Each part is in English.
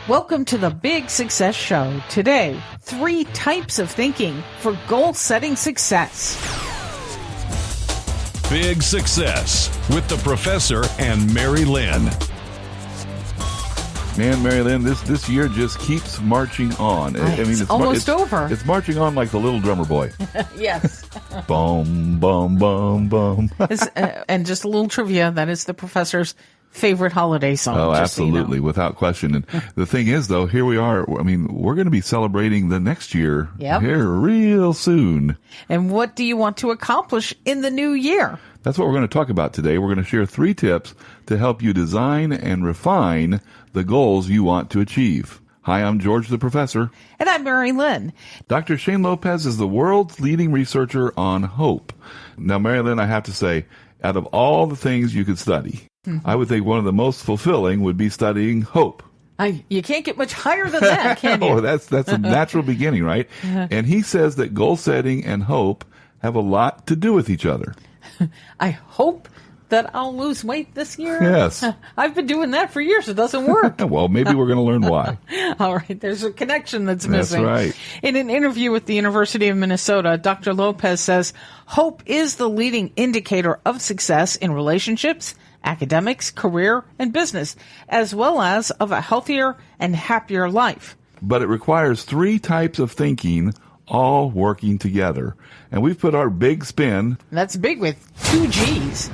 Welcome to the Big Success Show. Today, 3 types of thinking for goal-setting success. Big Success with the Professor and Mary-Lynn. Man, Mary-Lynn, this year just keeps marching on. It's almost over. It's marching on like the little drummer boy. Yes. Bum, bum, bum, bum. And just a little trivia, that is the Professor's favorite holiday song. Oh, absolutely, so you know. Without question. And the thing is, though, here we are. I mean, we're going to be celebrating the next year here real soon. And what do you want to accomplish in the new year? That's what we're going to talk about today. We're going to share 3 tips to help you design and refine the goals you want to achieve. Hi, I'm George the Professor. And I'm Mary-Lynn. Dr. Shane Lopez is the world's leading researcher on hope. Now, Mary-Lynn, I have to say, out of all the things you could study, I would think one of the most fulfilling would be studying hope. You can't get much higher than that, can you? Oh, that's a natural beginning, right? And he says that goal setting and hope have a lot to do with each other. I hope that I'll lose weight this year. Yes. I've been doing that for years. It doesn't work. Well, maybe we're going to learn why. All right. There's a connection that's missing. That's right. In an interview with the University of Minnesota, Dr. Lopez says, hope is the leading indicator of success in relationships, academics, career, and business, as well as of a healthier and happier life. But it requires 3 types of thinking all working together. And we've put our big spin. That's big with 2 G's.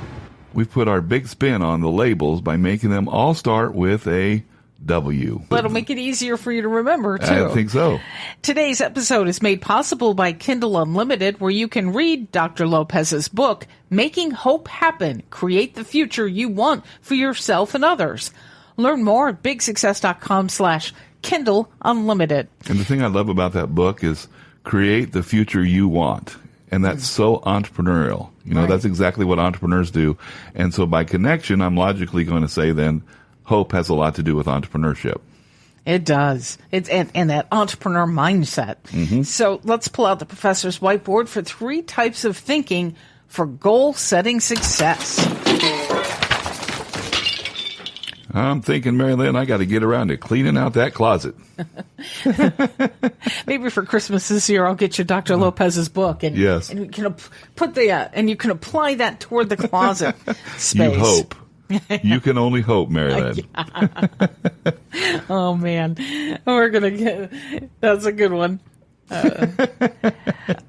We've put our big spin on the labels by making them all start with a W. That'll make it easier for you to remember, too. I think so. Today's episode is made possible by Kindle Unlimited, where you can read Dr. Lopez's book, Making Hope Happen, Create the Future You Want for Yourself and Others. Learn more at bigsuccess.com/Kindle Unlimited. And the thing I love about that book is create the future you want. And that's so entrepreneurial. You know, That's exactly what entrepreneurs do. And so by connection, I'm logically going to say then hope has a lot to do with entrepreneurship. It does. And that entrepreneur mindset. Mm-hmm. So let's pull out the professor's whiteboard for 3 types of thinking for goal-setting success. I'm thinking, Mary-Lynn, I got to get around to cleaning out that closet. Maybe for Christmas this year, I'll get you Dr. Lopez's book, and yes, and you can and you can apply that toward the closet space. You hope. You can only hope, Mary-Lynn. Oh man, we're gonna get. That's a good one.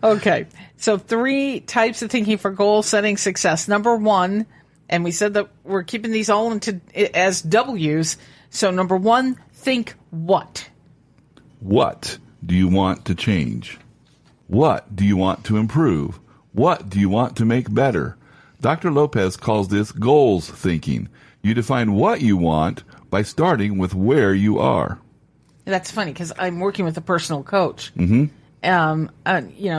Okay, so 3 types of thinking for goal-setting success. Number 1. And we said that we're keeping these all into as W's. So number 1, think what? What do you want to change? What do you want to improve? What do you want to make better? Dr. Lopez calls this goals thinking. You define what you want by starting with where you are. That's funny because I'm working with a personal coach. Mm-hmm.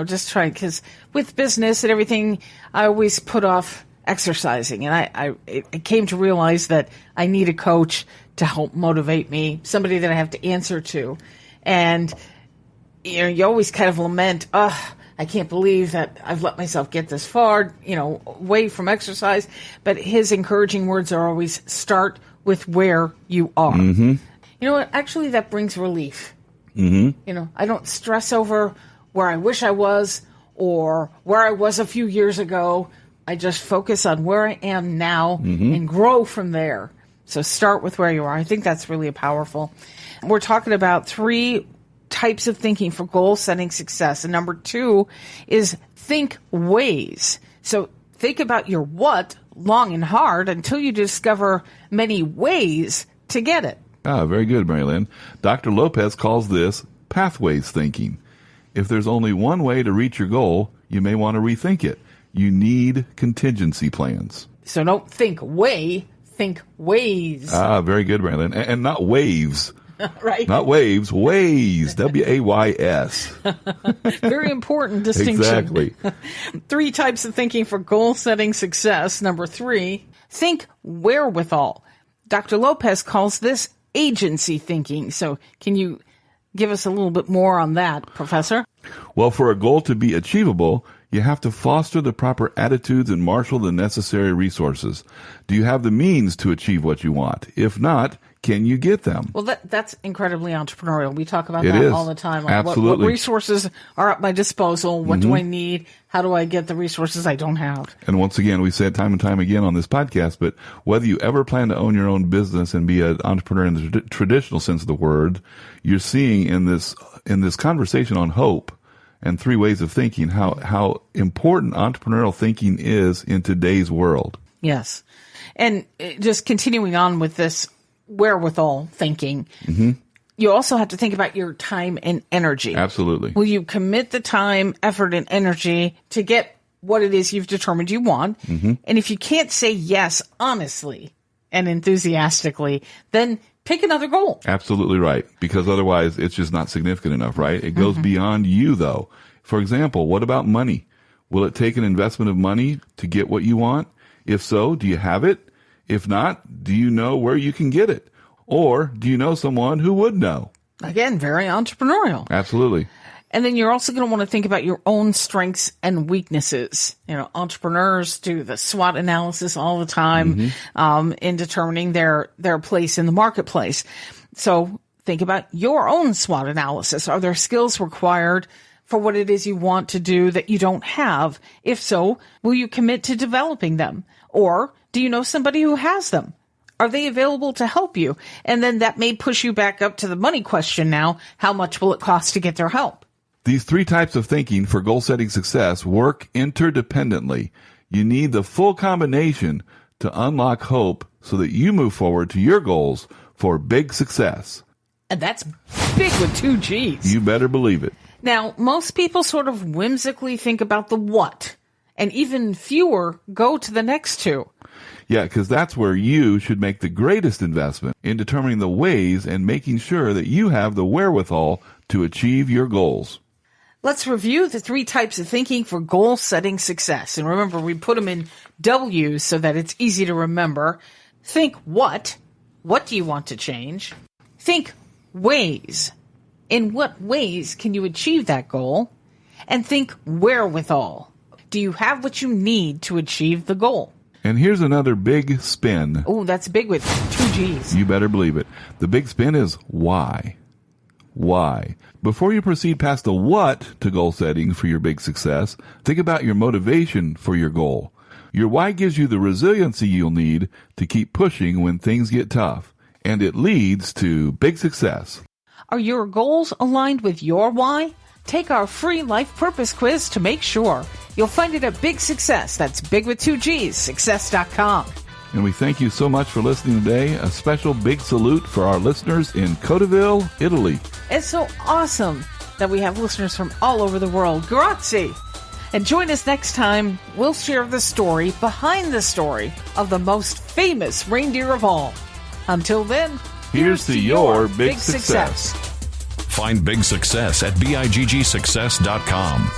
Just trying, because with business and everything, I always put off exercising, and I came to realize that I need a coach to help motivate me, somebody that I have to answer to. And you always kind of lament, I can't believe that I've let myself get this far, away from exercise. But his encouraging words are always start with where you are. Mm-hmm. You know what? Actually, that brings relief. Mm-hmm. I don't stress over where I wish I was or where I was a few years ago. I just focus on where I am now and grow from there. So start with where you are. I think that's really powerful. We're talking about 3 types of thinking for goal-setting success. And number 2 is think ways. So think about your what long and hard until you discover many ways to get it. Very good, Mary-Lynn. Dr. Lopez calls this pathways thinking. If there's only one way to reach your goal, you may want to rethink it. You need contingency plans. So don't think way, think ways. Very good, Mary-Lynn. And not waves. Right. Not waves, ways. W-A-Y-S. Very important distinction. Exactly. 3 types of thinking for goal-setting success. Number 3, think wherewithal. Dr. Lopez calls this agency thinking. So can you give us a little bit more on that, Professor? Well, for a goal to be achievable, you have to foster the proper attitudes and marshal the necessary resources. Do you have the means to achieve what you want? If not, can you get them? Well, that's incredibly entrepreneurial. We talk about It that is. all the time. Like Absolutely. What resources are at my disposal? What do I need? How do I get the resources I don't have? And once again, we said time and time again on this podcast, but whether you ever plan to own your own business and be an entrepreneur in the traditional sense of the word, you're seeing in this conversation on hope and 3 ways of thinking how important entrepreneurial thinking is in today's world. Yes. And just continuing on with this wherewithal thinking, you also have to think about your time and energy. Absolutely. Will you commit the time, effort, and energy to get what it is you've determined you want? And if you can't say yes honestly and enthusiastically, then pick another goal. Absolutely right. Because otherwise it's just not significant enough, right? It goes beyond you, though. For example, what about money? Will it take an investment of money to get what you want? If so, do you have it? If not, do you know where you can get it? Or do you know someone who would know? Again, very entrepreneurial. Absolutely. And then you're also going to want to think about your own strengths and weaknesses. You know, entrepreneurs do the SWOT analysis all the time in determining their place in the marketplace. So think about your own SWOT analysis. Are there skills required for what it is you want to do that you don't have? If so, will you commit to developing them? Or do you know somebody who has them? Are they available to help you? And then that may push you back up to the money question now. How much will it cost to get their help? These 3 types of thinking for goal-setting success work interdependently. You need the full combination to unlock hope so that you move forward to your goals for big success. And that's big with 2 G's. You better believe it. Now, most people sort of whimsically think about the what, and even fewer go to the next 2. Yeah, because that's where you should make the greatest investment in determining the ways and making sure that you have the wherewithal to achieve your goals. Let's review the 3 types of thinking for goal-setting success. And remember, we put them in W's so that it's easy to remember. Think what. What do you want to change? Think ways. In what ways can you achieve that goal? And think wherewithal. Do you have what you need to achieve the goal? And here's another big spin. Oh, that's big with 2 G's. You better believe it. The big spin is why. Why? Before you proceed past the what to goal setting for your big success, think about your motivation for your goal. Your why gives you the resiliency you'll need to keep pushing when things get tough, and it leads to big success. Are your goals aligned with your why? Take our free life purpose quiz to make sure. You'll find it at Big Success. That's big with 2 G's, success.com. And we thank you so much for listening today. A special big salute for our listeners in Coteville, Italy. It's so awesome that we have listeners from all over the world. Grazie. And join us next time. We'll share the story behind the story of the most famous reindeer of all. Until then, here's to your big success. Find big success at biggsuccess.com.